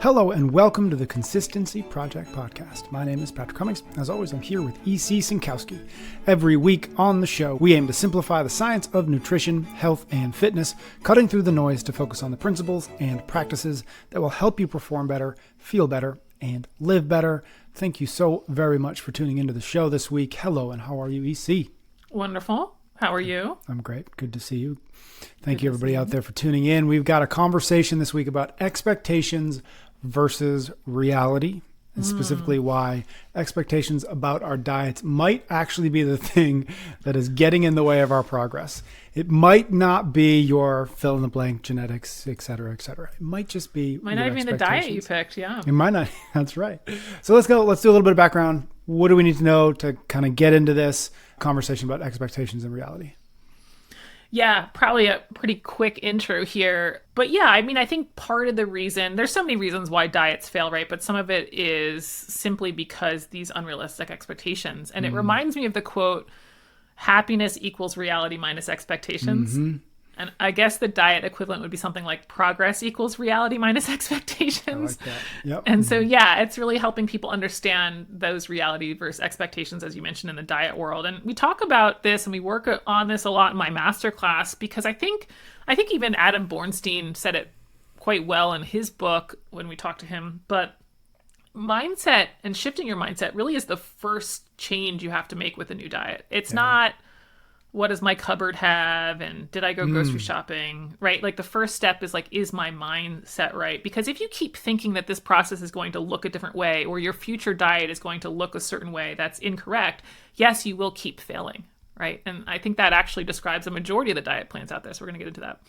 Hello and welcome to the Consistency Project Podcast. My name is Patrick Cummings. As always, I'm here with E.C. Sinkowski. Every week on the show, we aim to simplify the science of nutrition, health, and fitness, cutting through the noise to focus on the principles and practices that will help you perform better, feel better, and live better. Thank you so very much for tuning into the show this week. Hello, and how are you, E.C.? Wonderful. How are you? I'm great. Good to see you. Thank you, everybody out there, for tuning in. We've got a conversation this week about expectations versus reality, and specifically why expectations about our diets might actually be the thing that is getting in the way of our progress. It might not be your fill-in-the-blank genetics, et cetera, et cetera. It might just be Might not even be the diet you picked, yeah. It might not. That's right. So let's go. Let's do a little bit of background. What do we need to know to kind of get into this conversation about expectations and reality? Yeah, probably a pretty quick intro here. But yeah, I mean, I think part of the reason, there's so many reasons why diets fail, right? But some of it is simply because these unrealistic expectations. And it reminds me of the quote, happiness equals reality minus expectations. And I guess the diet equivalent would be something like progress equals reality minus expectations. I like that. Yep. And so, yeah, it's really helping people understand those reality versus expectations, as you mentioned, in the diet world. And we talk about this and we work on this a lot in my masterclass, because I think even Adam Bornstein said it quite well in his book when we talked to him. But mindset and shifting your mindset really is the first change you have to make with a new diet. It's not, what does my cupboard have? And did I go grocery shopping? Right? Like the first step is like, is my mindset right? Because if you keep thinking that this process is going to look a different way, or your future diet is going to look a certain way that's incorrect, yes, you will keep failing. Right? And I think that actually describes a majority of the diet plans out there. So we're going to get into that.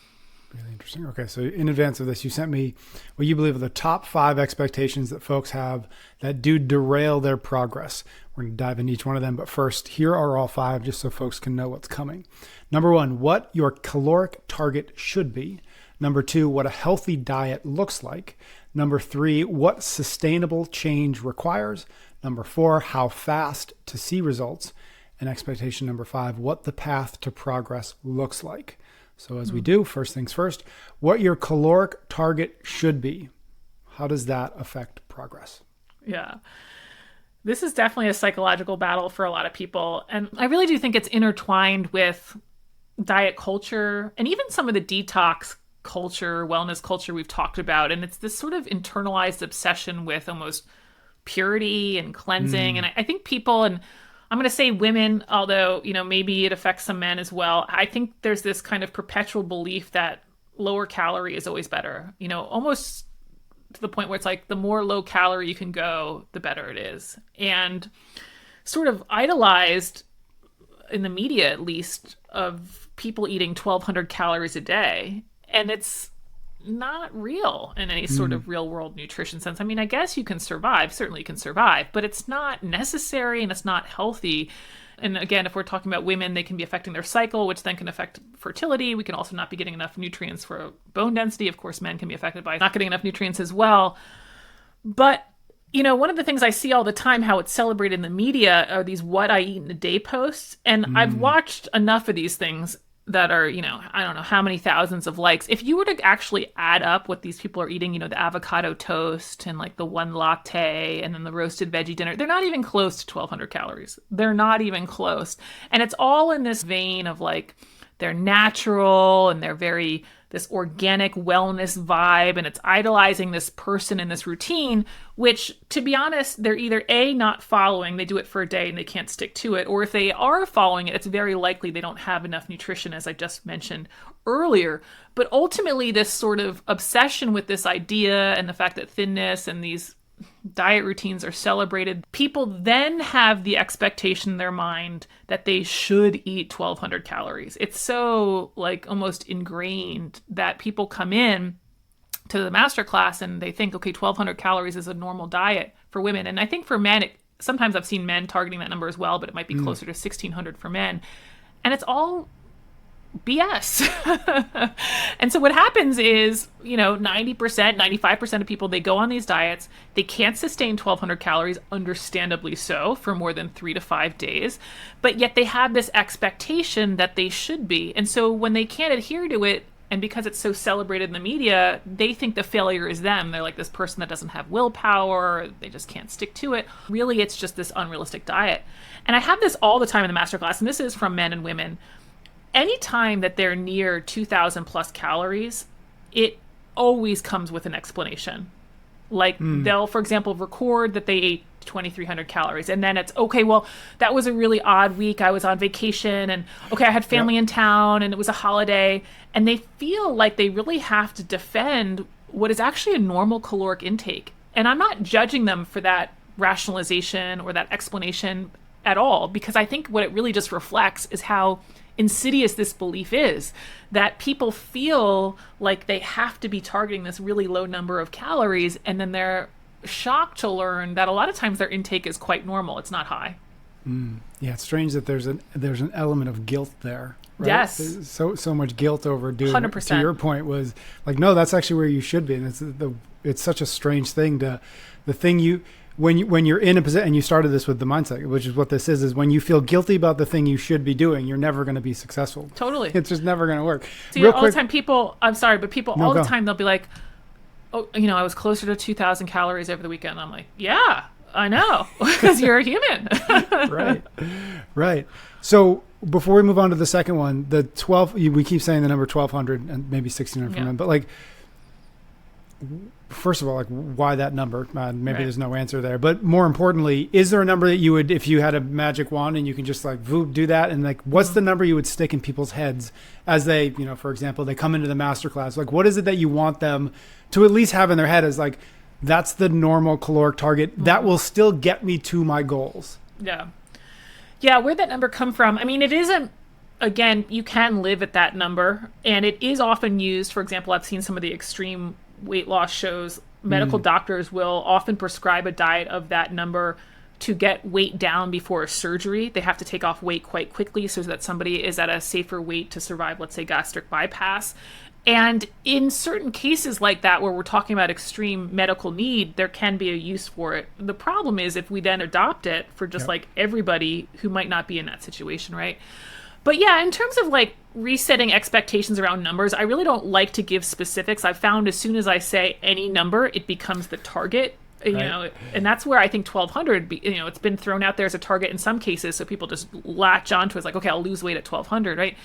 Really interesting. Okay, so in advance of this, you sent me what you believe are the top 5 expectations that folks have that do derail their progress. We're going to dive into each one of them, but first, here are all 5 just so folks can know what's coming. Number 1, what your caloric target should be. Number 2, what a healthy diet looks like. Number 3, what sustainable change requires. Number 4, how fast to see results. And expectation number 5, what the path to progress looks like. So as we do, first things first, what your caloric target should be. How does that affect progress? Yeah. This is definitely a psychological battle for a lot of people. And I really do think it's intertwined with diet culture and even some of the detox culture, wellness culture we've talked about. And it's this sort of internalized obsession with almost purity and cleansing. And I think people, and I'm going to say women, although, maybe it affects some men as well. I think there's this kind of perpetual belief that lower calorie is always better, almost to the point where it's like the more low calorie you can go, the better it is. And sort of idolized in the media, at least, of people eating 1,200 calories a day. And it's not real in any sort of real world nutrition sense. I mean, I guess you can survive, certainly you can survive, but it's not necessary and it's not healthy. And again, if we're talking about women, they can be affecting their cycle, which then can affect fertility. We can also not be getting enough nutrients for bone density. Of course, men can be affected by not getting enough nutrients as well. But, one of the things I see all the time, how it's celebrated in the media, are these what I eat in a day posts. And I've watched enough of these things that are, I don't know how many thousands of likes. If you were to actually add up what these people are eating, the avocado toast and like the one latte and then the roasted veggie dinner, they're not even close to 1,200 calories. They're not even close. And it's all in this vein of like, they're natural and they're very this organic wellness vibe, and it's idolizing this person in this routine, which, to be honest, they're either A, not following, they do it for a day and they can't stick to it, or if they are following it, it's very likely they don't have enough nutrition, as I just mentioned earlier. But ultimately, this sort of obsession with this idea and the fact that thinness and these diet routines are celebrated, people then have the expectation in their mind that they should eat 1,200 calories. It's so like almost ingrained that people come in to the masterclass and they think, okay, 1,200 calories is a normal diet for women. And I think for men, sometimes I've seen men targeting that number as well, but it might be closer to 1,600 for men. And it's all BS. And so what happens is, 90%, 95% of people, they go on these diets, they can't sustain 1,200 calories, understandably so, for more than 3 to 5 days, but yet they have this expectation that they should be. And so when they can't adhere to it, And because it's so celebrated in the media, they think the failure is them. They're like this person that doesn't have willpower. They just can't stick to it. Really, it's just this unrealistic diet. And I have this all the time in the masterclass, and this is from men and women. Anytime that they're near 2,000 plus calories, it always comes with an explanation. Like they'll, for example, record that they ate 2,300 calories. And then it's, okay, well, that was a really odd week. I was on vacation and okay, I had family in town and it was a holiday. And they feel like they really have to defend what is actually a normal caloric intake. And I'm not judging them for that rationalization or that explanation at all, because I think what it really just reflects is how insidious this belief is, that people feel like they have to be targeting this really low number of calories, and then they're shocked to learn that a lot of times their intake is quite normal. It's not high. Yeah, it's strange that there's an element of guilt there. Right? Yes. There's so much guilt over doing. 100%. To your point was like, no, that's actually where you should be, and it's such a strange thing to the thing you. When you're in a position, and you started this with the mindset, which is what this is when you feel guilty about the thing you should be doing, you're never going to be successful. Totally. It's just never going to work. See, all the time people, I'm sorry, but people all the time, they'll be like, oh, I was closer to 2,000 calories over the weekend. I'm like, yeah, I know, because you're a human. Right. So before we move on to the second one, the 12, we keep saying the number 1,200 and maybe 1,600 for men, but like, first of all, like, why that number? Maybe there's no answer there. But more importantly, is there a number that you would, if you had a magic wand and you can just like do that, and like, what's the number you would stick in people's heads as they, for example, they come into the masterclass? Like, what is it that you want them to at least have in their head as like, that's the normal caloric target that will still get me to my goals? Yeah, where'd that number come from? I mean, it isn't, again, you can live at that number, and it is often used. For example, I've seen some of the extreme weight loss shows. Medical doctors will often prescribe a diet of that number to get weight down before a surgery. They have to take off weight quite quickly so that somebody is at a safer weight to survive, let's say, gastric bypass. And in certain cases like that, where we're talking about extreme medical need, there can be a use for it. The problem is if we then adopt it for just like everybody who might not be in that situation, right? But yeah, in terms of like resetting expectations around numbers, I really don't like to give specifics. I've found as soon as I say any number, it becomes the target, and that's where I think 1,200, it's been thrown out there as a target in some cases. So people just latch onto it. It's like, okay, I'll lose weight at 1,200, right?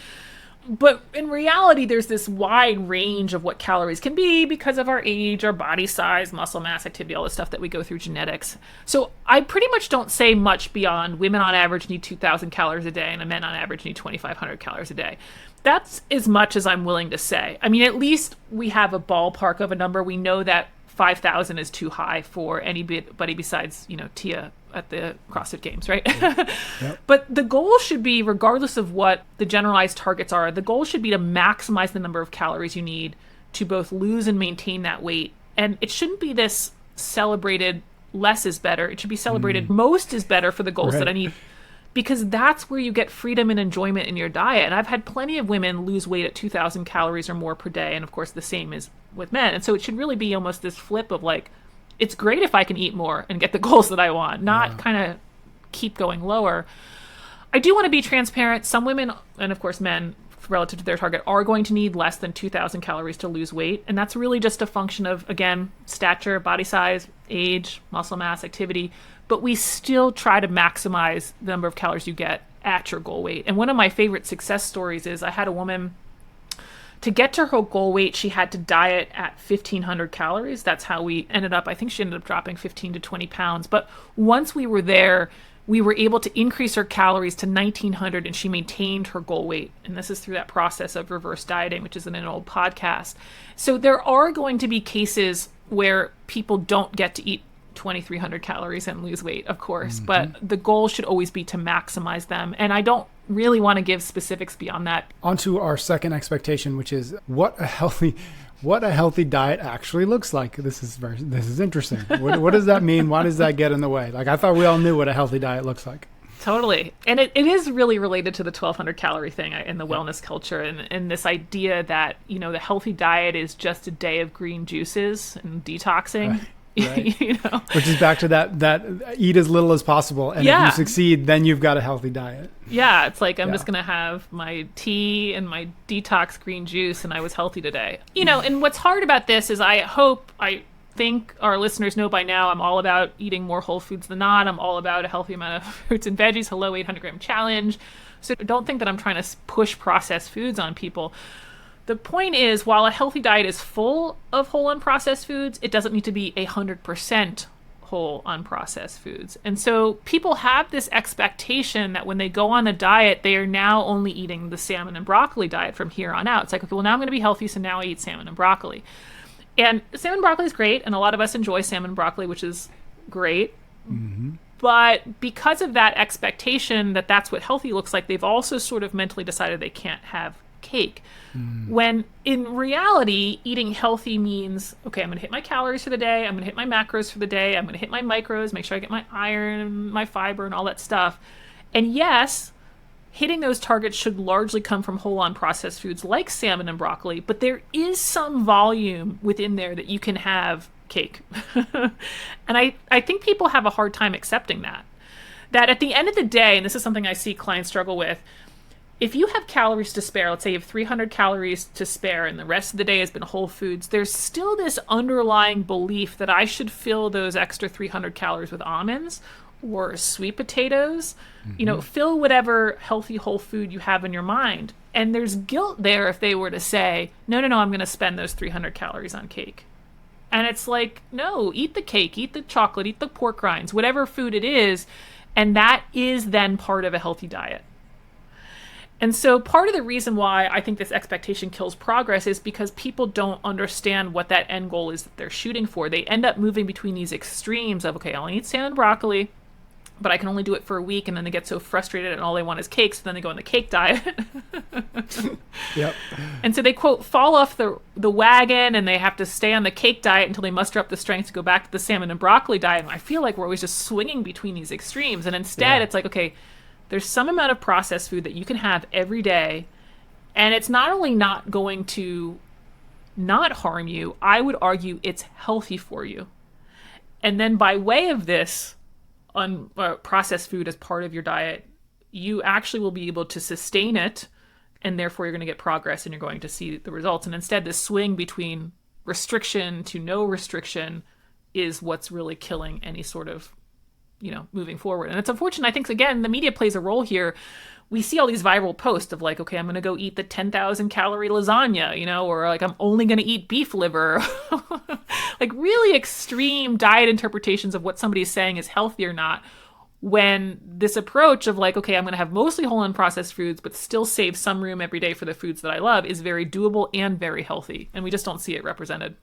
But in reality, there's this wide range of what calories can be because of our age, our body size, muscle mass, activity, all the stuff that we go through genetics. So I pretty much don't say much beyond women on average need 2,000 calories a day and men on average need 2,500 calories a day. That's as much as I'm willing to say. I mean, at least we have a ballpark of a number. We know that 5,000 is too high for anybody besides, Tia at the CrossFit Games, right? Yep. But the goal should be, regardless of what the generalized targets are, the goal should be to maximize the number of calories you need to both lose and maintain that weight. And it shouldn't be this celebrated less is better. It should be celebrated most is better for the goals that I need, because that's where you get freedom and enjoyment in your diet. And I've had plenty of women lose weight at 2,000 calories or more per day. And of course, the same is with men. And so it should really be almost this flip of like, it's great if I can eat more and get the goals that I want, not kind of keep going lower. I do want to be transparent. Some women, and of course men, relative to their target, are going to need less than 2,000 calories to lose weight. And that's really just a function of, again, stature, body size, age, muscle mass, activity. But we still try to maximize the number of calories you get at your goal weight. And one of my favorite success stories is I had a woman, to get to her goal weight, she had to diet at 1,500 calories. That's how we ended up. I think she ended up dropping 15 to 20 pounds. But once we were there, we were able to increase her calories to 1,900, and she maintained her goal weight. And this is through that process of reverse dieting, which is in an old podcast. So there are going to be cases where people don't get to eat 2,300 calories and lose weight, of course. But the goal should always be to maximize them. And I don't really want to give specifics beyond that. On to our second expectation, which is what a healthy diet actually looks like. This is interesting. What does that mean? Why does that get in the way? Like, I thought we all knew what a healthy diet looks like. Totally. And it is really related to the 1,200 calorie thing in the wellness culture, and this idea that, the healthy diet is just a day of green juices and detoxing. Right. You know? Which is back to that eat as little as possible. And if Yeah. you succeed, then you've got a healthy diet. Yeah, it's like I'm Yeah. just going to have my tea and my detox green juice and I was healthy today. You know, and what's hard about this is I think our listeners know by now I'm all about eating more whole foods than not. I'm all about a healthy amount of fruits and veggies, hello 800-gram challenge. So don't think that I'm trying to push processed foods on people. The point is, while a healthy diet is full of whole unprocessed foods, it doesn't need to be 100% whole unprocessed foods. And so people have this expectation that when they go on a diet, they are now only eating the salmon and broccoli diet from here on out. It's like, okay, well, now I'm going to be healthy, so now I eat salmon and broccoli. And salmon and broccoli is great, and a lot of us enjoy salmon and broccoli, which is great. Mm-hmm. But because of that expectation that that's what healthy looks like, they've also sort of mentally decided they can't have cake. When in reality, eating healthy means, okay, I'm going to hit my calories for the day. I'm going to hit my macros for the day. I'm going to hit my micros, make sure I get my iron and my fiber and all that stuff. And yes, hitting those targets should largely come from whole unprocessed foods like salmon and broccoli, but there is some volume within there that you can have cake. And I think people have a hard time accepting that. That at the end of the day, and this is something I see clients struggle with, if you have calories to spare, let's say you have 300 calories to spare and the rest of the day has been whole foods, there's still this underlying belief that I should fill those extra 300 calories with almonds or sweet potatoes, you know, fill whatever healthy whole food you have in your mind. And there's guilt there if they were to say, no, I'm going to spend those 300 calories on cake. And it's like, no, eat the cake, eat the chocolate, eat the pork rinds, whatever food it is. And that is then part of a healthy diet. And so part of the reason why I think this expectation kills progress is because people don't understand what that end goal is that they're shooting for. They end up moving between these extremes of, okay, I'll eat salmon and broccoli, but I can only do it for a week. And then they get so frustrated and all they want is cake. So then they go on the cake diet. Yep. And so they, quote, fall off the wagon and they have to stay on the cake diet until they muster up the strength to go back to the salmon and broccoli diet. And I feel like we're always just swinging between these extremes. And instead it's like, okay, there's some amount of processed food that you can have every day, and it's not only not going to not harm you, I would argue it's healthy for you. And then by way of this processed food as part of your diet, you actually will be able to sustain it, and therefore you're going to get progress and you're going to see the results. And instead, this swing between restriction to no restriction is what's really killing any sort of, you know, moving forward. And it's unfortunate. I think, again, the media plays a role here. We see all these viral posts of like, okay, I'm going to go eat the 10,000 calorie lasagna, you know, or like, I'm only going to eat beef liver. Like really extreme diet interpretations of what somebody's saying is healthy or not. When this approach of like, okay, I'm going to have mostly whole unprocessed foods, but still save some room every day for the foods that I love is very doable and very healthy. And we just don't see it represented.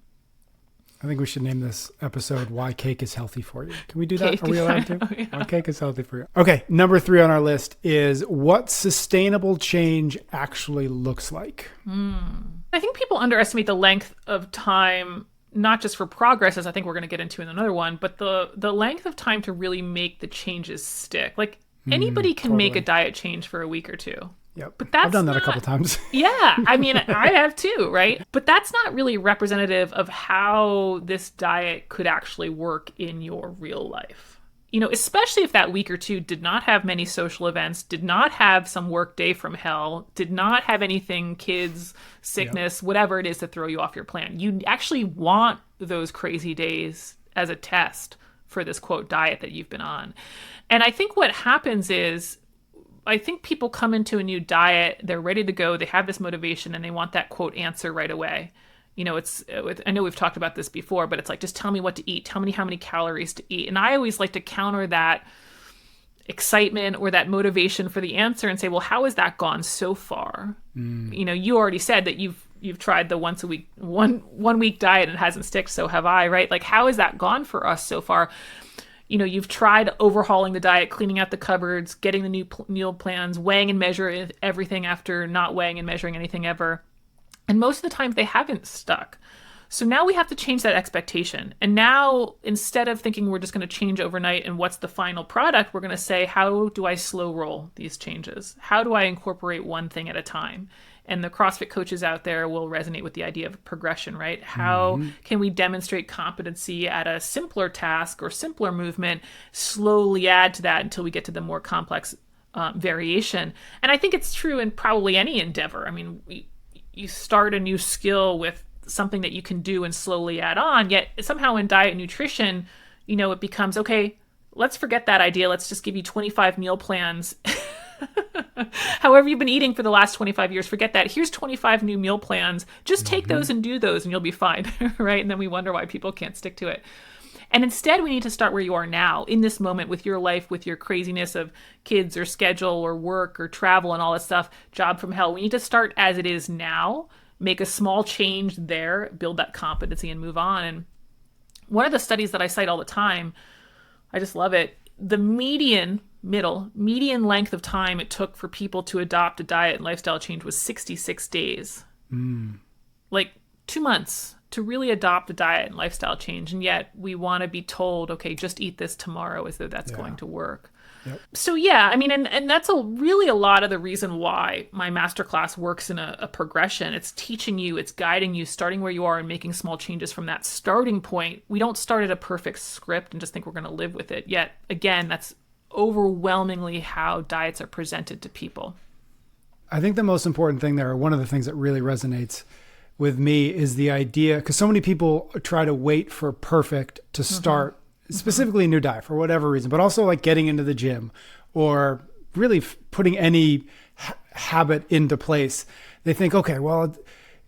I think we should name this episode "Why Cake is Healthy for You." Can we do that? Cake. Are we allowed to? Yeah. Why cake is healthy for you. Okay, number 3 on our list is what sustainable change actually looks like. I think people underestimate the length of time, not just for progress, as I think we're going to get into in another one, but the length of time to really make the changes stick. Like anybody can make a diet change for a week or two. Yep. But that's I've done that a couple times. Yeah. I mean, I have too, right? But that's not really representative of how this diet could actually work in your real life. You know, especially if that week or two did not have many social events, did not have some work day from hell, did not have anything, kids, sickness, whatever it is to throw you off your plan. You actually want those crazy days as a test for this, quote, diet that you've been on. And I think what happens is, I think people come into a new diet, they're ready to go, they have this motivation, and they want that, quote, answer right away. You know, I know we've talked about this before, but it's like, just tell me what to eat, tell me how many calories to eat. And I always like to counter that excitement or that motivation for the answer and say, well, how has that gone so far? You know, you already said that you've tried the once a week, one week diet and it hasn't sticked, so have I, right? Like, how has that gone for us so far? You know, you've tried overhauling the diet, cleaning out the cupboards, getting the new meal plans, weighing and measuring everything after not weighing and measuring anything ever. And most of the time they haven't stuck. So now we have to change that expectation. And now, instead of thinking we're just going to change overnight and what's the final product, we're going to say, how do I slow roll these changes? How do I incorporate one thing at a time? And the CrossFit coaches out there will resonate with the idea of progression, right? How can we demonstrate competency at a simpler task or simpler movement, slowly add to that until we get to the more complex variation? And I think it's true in probably any endeavor. I mean, you start a new skill with something that you can do and slowly add on, yet somehow in diet and nutrition, it becomes, okay, let's forget that idea. Let's just give you 25 meal plans. However you've been eating for the last 25 years, forget that. Here's 25 new meal plans. Just take those and do those and you'll be fine, right? And then we wonder why people can't stick to it. And instead, we need to start where you are now, in this moment, with your life, with your craziness of kids or schedule or work or travel and all this stuff, job from hell. We need to start as it is now, make a small change there, build that competency and move on. And one of the studies that I cite all the time, I just love it. The median length of time it took for people to adopt a diet and lifestyle change was 66 days. Like 2 months to really adopt a diet and lifestyle change. And yet we want to be told, okay, just eat this tomorrow as though that's going to work. Yep. So yeah, I mean, and that's really a lot of the reason why my masterclass works in a progression. It's teaching you, it's guiding you, starting where you are and making small changes from that starting point. We don't start at a perfect script and just think we're going to live with it. Yet again, that's overwhelmingly how diets are presented to people. I think the most important thing there, or one of the things that really resonates with me, is the idea, because so many people try to wait for perfect to start specifically a new diet for whatever reason, but also like getting into the gym or really putting any habit into place. They think, okay, well,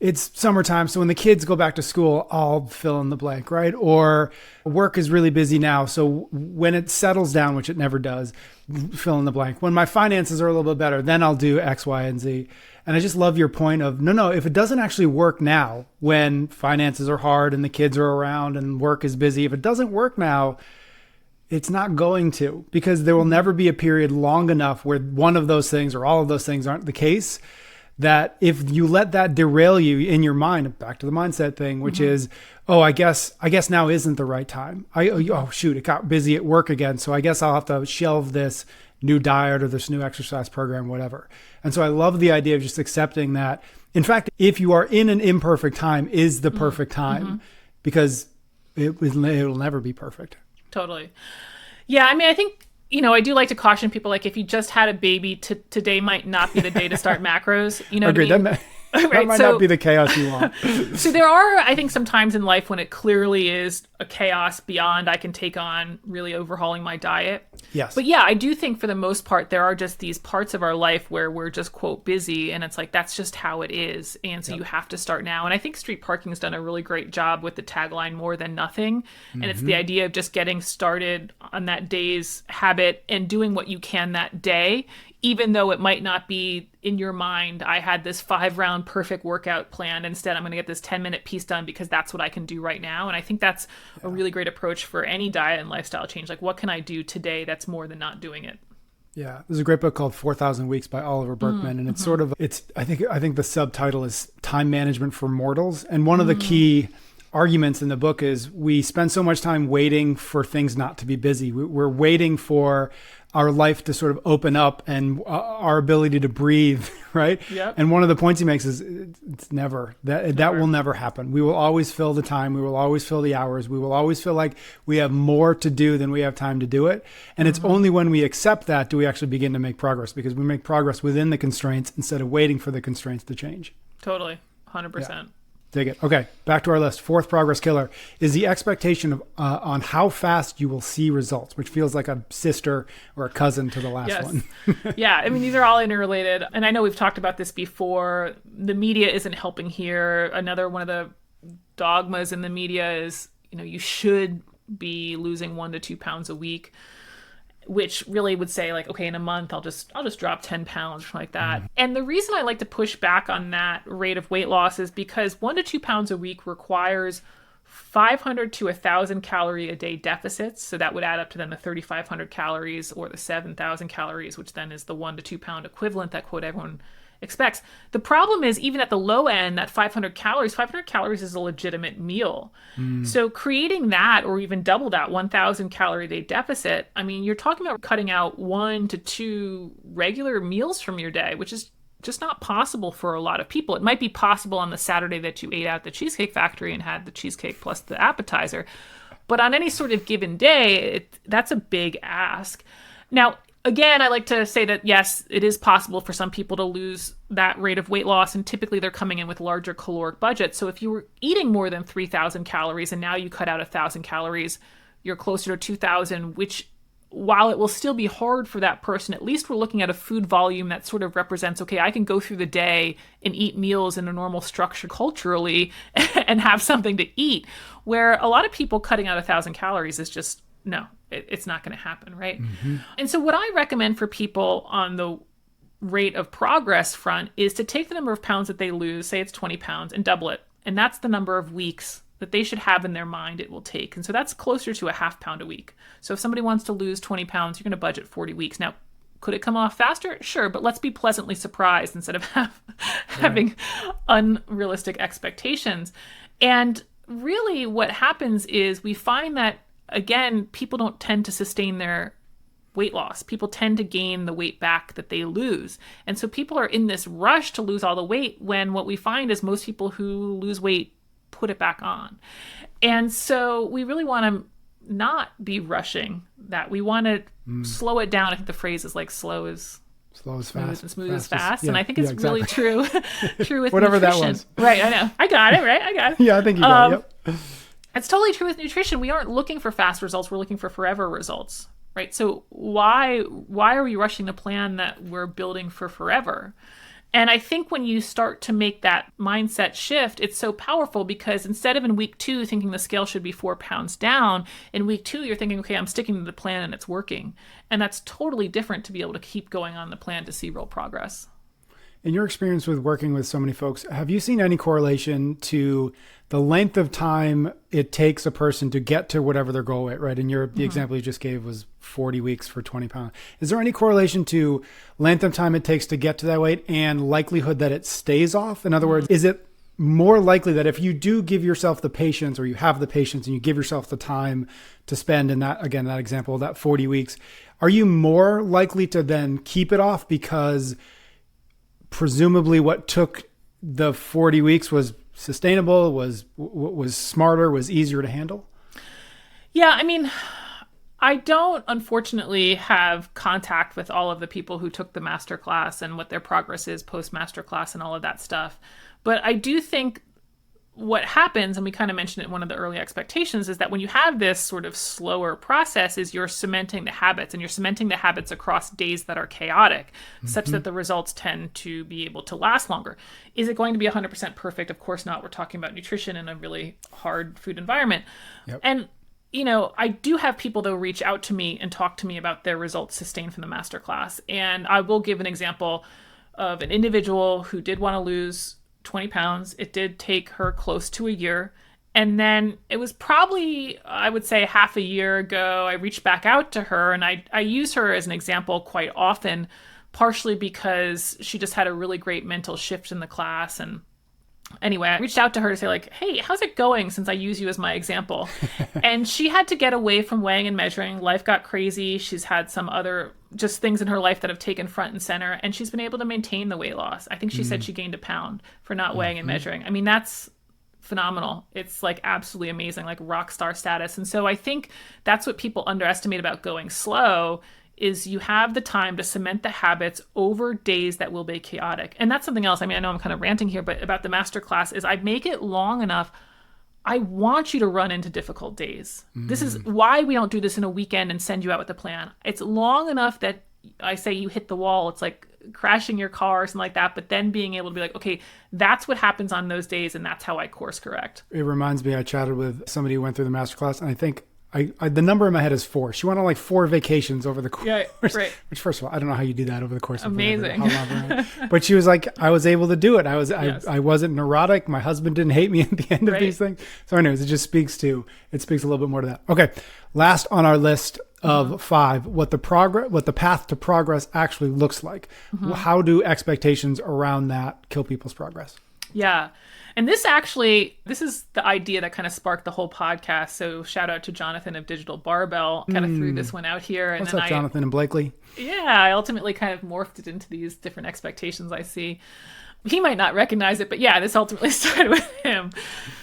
it's summertime, so when the kids go back to school, I'll fill in the blank, right? Or work is really busy now, so when it settles down, which it never does, fill in the blank. When my finances are a little bit better, then I'll do X, Y, and Z. And I just love your point of, no, if it doesn't actually work now, when finances are hard and the kids are around and work is busy, if it doesn't work now, it's not going to, because there will never be a period long enough where one of those things or all of those things aren't the case, that if you let that derail you in your mind, back to the mindset thing, which is, oh, I guess now isn't the right time. Oh shoot, it got busy at work again, so I guess I'll have to shelve this new diet or this new exercise program, whatever. And so I love the idea of just accepting that. In fact, if you are in an imperfect time, is the perfect time, because it'll never be perfect. Totally. Yeah, I mean, I think, I do like to caution people, like if you just had a baby, today might not be the day to start macros. Agreed. What I mean? That might not be the chaos you want. So there are, I think, some times in life when it clearly is a chaos beyond I can take on really overhauling my diet. Yes. But yeah, I do think for the most part, there are just these parts of our life where we're just, quote, busy. And it's like, that's just how it is. And so you have to start now. And I think Street Parking has done a really great job with the tagline, more than nothing. And it's the idea of just getting started on that day's habit and doing what you can that day, even though it might not be in your mind, I had this 5-round perfect workout plan. Instead, I'm going to get this 10-minute piece done because that's what I can do right now. And I think that's a really great approach for any diet and lifestyle change. Like, what can I do today that's more than not doing it? Yeah, there's a great book called 4,000 Weeks by Oliver Burkeman, and it's sort of, I think the subtitle is Time Management for Mortals. And one of the key arguments in the book is we spend so much time waiting for things not to be busy. We're waiting for our life to sort of open up and our ability to breathe, right? Yep. And one of the points he makes is it's never, that will never happen. We will always fill the time. We will always fill the hours. We will always feel like we have more to do than we have time to do it. And it's only when we accept that do we actually begin to make progress, because we make progress within the constraints instead of waiting for the constraints to change. Totally. 100%. Yeah. Dig it. Okay, back to our list. Fourth progress killer is the expectation of on how fast you will see results, which feels like a sister or a cousin to the last one. Yeah, I mean, these are all interrelated. And I know we've talked about this before. The media isn't helping here. Another one of the dogmas in the media is, you should be losing 1 to 2 pounds a week, which really would say like, okay, in a month, I'll just drop 10 pounds, something like that. And the reason I like to push back on that rate of weight loss is because 1 to 2 pounds a week requires 500 to 1,000 calorie a day deficits. So that would add up to then the 3,500 calories or the 7,000 calories, which then is the 1 to 2 pound equivalent that, quote, everyone expects. The problem is, even at the low end, that 500 calories is a legitimate meal. So creating that, or even double that 1,000 calorie a day deficit, I mean, you're talking about cutting out 1 to 2 regular meals from your day, which is just not possible for a lot of people. It might be possible on the Saturday that you ate out at the Cheesecake Factory and had the cheesecake plus the appetizer. But on any sort of given day, that's a big ask. Now, again, I like to say that, yes, it is possible for some people to lose that rate of weight loss, and typically they're coming in with larger caloric budgets. So if you were eating more than 3,000 calories and now you cut out 1,000 calories, you're closer to 2,000, which, while it will still be hard for that person, at least we're looking at a food volume that sort of represents, okay, I can go through the day and eat meals in a normal structure culturally and have something to eat, where a lot of people cutting out 1,000 calories is just, no, it's not going to happen, right? Mm-hmm. And so what I recommend for people on the rate of progress front is to take the number of pounds that they lose, say it's 20 pounds, and double it. And that's the number of weeks that they should have in their mind it will take. And so that's closer to a half pound a week. So if somebody wants to lose 20 pounds, you're going to budget 40 weeks. Now, could it come off faster? Sure, but let's be pleasantly surprised instead of having unrealistic expectations. And really what happens is we find that, again, people don't tend to sustain their weight loss. People tend to gain the weight back that they lose. And so people are in this rush to lose all the weight, when what we find is most people who lose weight put it back on. And so we really want to not be rushing that. We want to slow it down. I think the phrase is like slow is fast and smooth is fast. Yeah, and I think it's exactly. Really true with whatever nutrition. That was. Right, I know. I got it, right? I got it. Yeah, I think you got it. Yep. It's totally true with nutrition. We aren't looking for fast results. We're looking for forever results, right? So why are we rushing the plan that we're building for forever? And I think when you start to make that mindset shift, it's so powerful, because instead of in week 2 thinking the scale should be 4 pounds down, in week 2 you're thinking, okay, I'm sticking to the plan and it's working. And that's totally different to be able to keep going on the plan to see real progress. In your experience with working with so many folks, have you seen any correlation to the length of time it takes a person to get to whatever their goal weight, right? And the example you just gave was 40 weeks for 20 pounds. Is there any correlation to length of time it takes to get to that weight and likelihood that it stays off? In other words, is it more likely that if you do give yourself the patience, or you have the patience and you give yourself the time to spend in that, again, that example, that 40 weeks, are you more likely to then keep it off because presumably what took the 40 weeks was sustainable, was smarter, was easier to handle? Yeah, I mean, I don't, unfortunately, have contact with all of the people who took the masterclass and what their progress is post-masterclass and all of that stuff. But I do think what happens, and we kind of mentioned it in one of the early expectations, is that when you have this sort of slower process, is you're cementing the habits, and you're cementing the habits across days that are chaotic, such that the results tend to be able to last longer. Is it going to be 100% perfect? Of course not. We're talking about nutrition in a really hard food environment. Yep. And I do have people, though, reach out to me and talk to me about their results sustained from the masterclass. And I will give an example of an individual who did want to lose 20 pounds. It did take her close to a year. And then it was probably, I would say, half a year ago, I reached back out to her, and I use her as an example quite often, partially because she just had a really great mental shift in the class. And anyway, I reached out to her to say, like, hey, how's it going, since I use you as my example? And she had to get away from weighing and measuring. Life got crazy. She's had some other just things in her life that have taken front and center, and she's been able to maintain the weight loss. I think she said she gained a pound for not weighing and measuring. I mean, that's phenomenal. It's like absolutely amazing, like rock star status. And so I think that's what people underestimate about going slow, is you have the time to cement the habits over days that will be chaotic. And that's something else. I mean, I know I'm kind of ranting here, but about the masterclass is I make it long enough. I want you to run into difficult days. This is why we don't do this in a weekend and send you out with a plan. It's long enough that I say you hit the wall. It's like crashing your car or something like that, but then being able to be like, okay, that's what happens on those days, and that's how I course correct. It reminds me, I chatted with somebody who went through the masterclass, and I think the number in my head is 4. She went on like 4 vacations over the course. Yeah, right. Which, first of all, I don't know how you do that over the course of amazing. But she was like, I was able to do it. I wasn't neurotic. My husband didn't hate me at the end of these things. So anyways, it speaks a little bit more to that. Okay. Last on our list of 5, what the path to progress actually looks like. How do expectations around that kill people's progress? Yeah. And this is the idea that kind of sparked the whole podcast. So shout out to Jonathan of Digital Barbell. Kind of threw this one out here. And What's then up, Jonathan and Blakely? I ultimately kind of morphed it into these different expectations I see. He might not recognize it, but yeah, this ultimately started with him.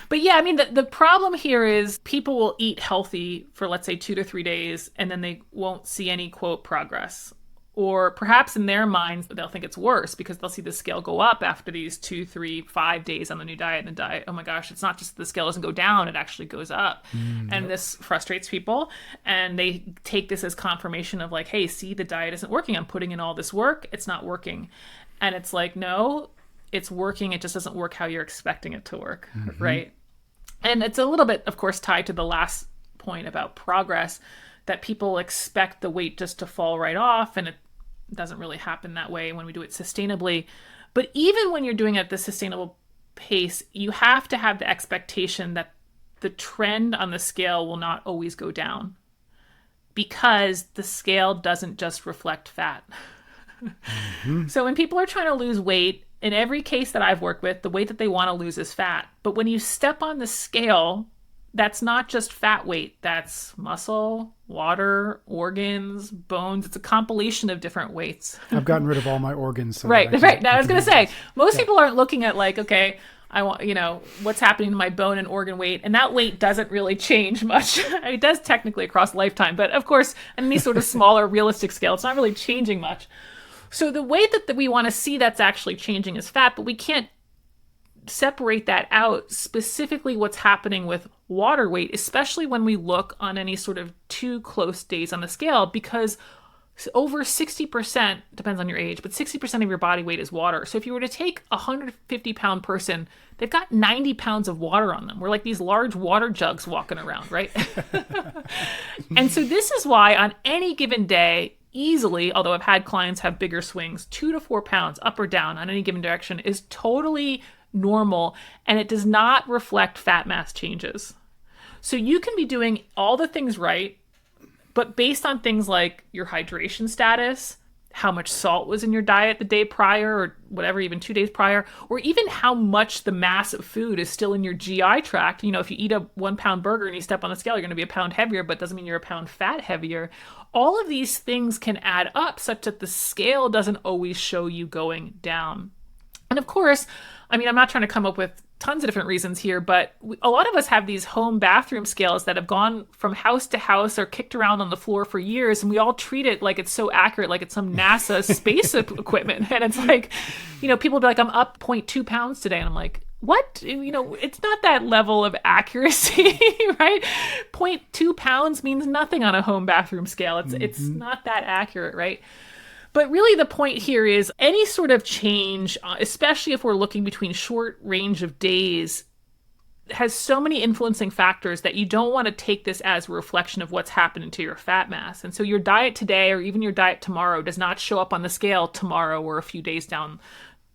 But yeah, I mean, the problem here is people will eat healthy for, let's say, 2 to 3 days, and then they won't see any, quote, progress. Or perhaps in their minds, they'll think it's worse because they'll see the scale go up after these 2, 3, 5 days on the new diet. And the diet, oh my gosh, it's not just the scale doesn't go down, it actually goes up. And this frustrates people. And they take this as confirmation of like, hey, see, the diet isn't working. I'm putting in all this work. It's not working. And it's like, no, it's working. It just doesn't work how you're expecting it to work, right? And it's a little bit, of course, tied to the last point about progress, that people expect the weight just to fall right off, and it doesn't really happen that way when we do it sustainably. But even when you're doing it at the sustainable pace, you have to have the expectation that the trend on the scale will not always go down, because the scale doesn't just reflect fat. So when people are trying to lose weight, in every case that I've worked with, the weight that they want to lose is fat. But when you step on the scale, that's not just fat weight. That's muscle, water, organs, bones. It's a compilation of different weights. I've gotten rid of all my organs. So right. Now I was going to say, most people aren't looking at like, okay, I want, what's happening to my bone and organ weight. And that weight doesn't really change much. It does technically across lifetime. But of course, on any sort of smaller realistic scale, it's not really changing much. So the way that we want to see that's actually changing is fat, but we can't separate that out, specifically what's happening with water weight, especially when we look on any sort of too close days on the scale, because over 60%, depends on your age, but 60% of your body weight is water. So if you were to take a 150-pound person, they've got 90 pounds of water on them. We're like these large water jugs walking around, right? And so this is why on any given day, easily, although I've had clients have bigger swings, 2 to 4 pounds up or down on any given direction is totally normal, and it does not reflect fat mass changes. So you can be doing all the things right, but based on things like your hydration status, how much salt was in your diet the day prior or whatever, even 2 days prior, or even how much the mass of food is still in your GI tract. If you eat a 1 pound burger and you step on the scale, you're going to be a pound heavier, but doesn't mean you're a pound fat heavier. All of these things can add up such that the scale doesn't always show you going down. And of course, I'm not trying to come up with tons of different reasons here, but a lot of us have these home bathroom scales that have gone from house to house or kicked around on the floor for years, and we all treat it like it's so accurate, like it's some NASA space equipment. And it's like, people will be like, I'm up 0.2 pounds today. And I'm like, what? It's not that level of accuracy, right? 0.2 pounds means nothing on a home bathroom scale. It's not that accurate, right? But really the point here is any sort of change, especially if we're looking between short range of days, has so many influencing factors that you don't want to take this as a reflection of what's happening to your fat mass. And so your diet today or even your diet tomorrow does not show up on the scale tomorrow or a few days down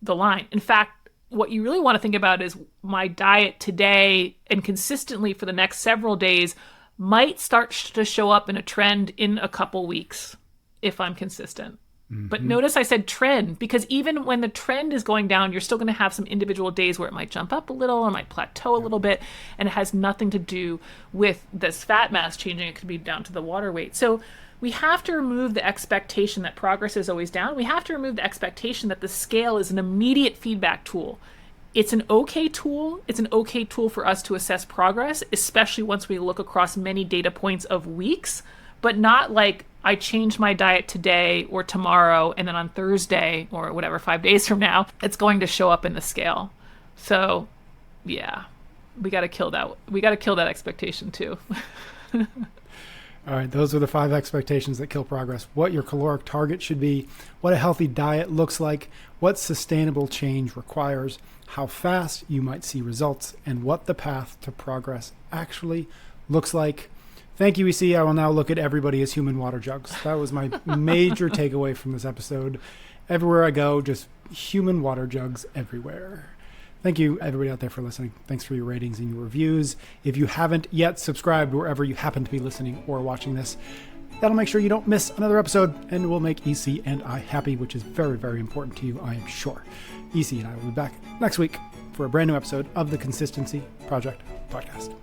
the line. In fact, what you really want to think about is my diet today and consistently for the next several days might start to show up in a trend in a couple weeks if I'm consistent. But notice I said trend, because even when the trend is going down, you're still going to have some individual days where it might jump up a little or might plateau a little bit, and it has nothing to do with this fat mass changing. It could be down to the water weight. So we have to remove the expectation that progress is always down. We have to remove the expectation that the scale is an immediate feedback tool. It's an okay tool. It's an okay tool for us to assess progress, especially once we look across many data points of weeks, but not like I changed my diet today or tomorrow, and then on Thursday or whatever, 5 days from now, it's going to show up in the scale. So yeah, we got to kill that. We got to kill that expectation too. All right, those are the 5 expectations that kill progress. What your caloric target should be, what a healthy diet looks like, what sustainable change requires, how fast you might see results, and what the path to progress actually looks like. Thank you, EC. I will now look at everybody as human water jugs. That was my major takeaway from this episode. Everywhere I go, just human water jugs everywhere. Thank you, everybody out there, for listening. Thanks for your ratings and your reviews. If you haven't yet subscribed wherever you happen to be listening or watching this, that'll make sure you don't miss another episode and will make EC and I happy, which is very, very important to you, I am sure. EC and I will be back next week for for a brand new episode of the Consistency Project podcast.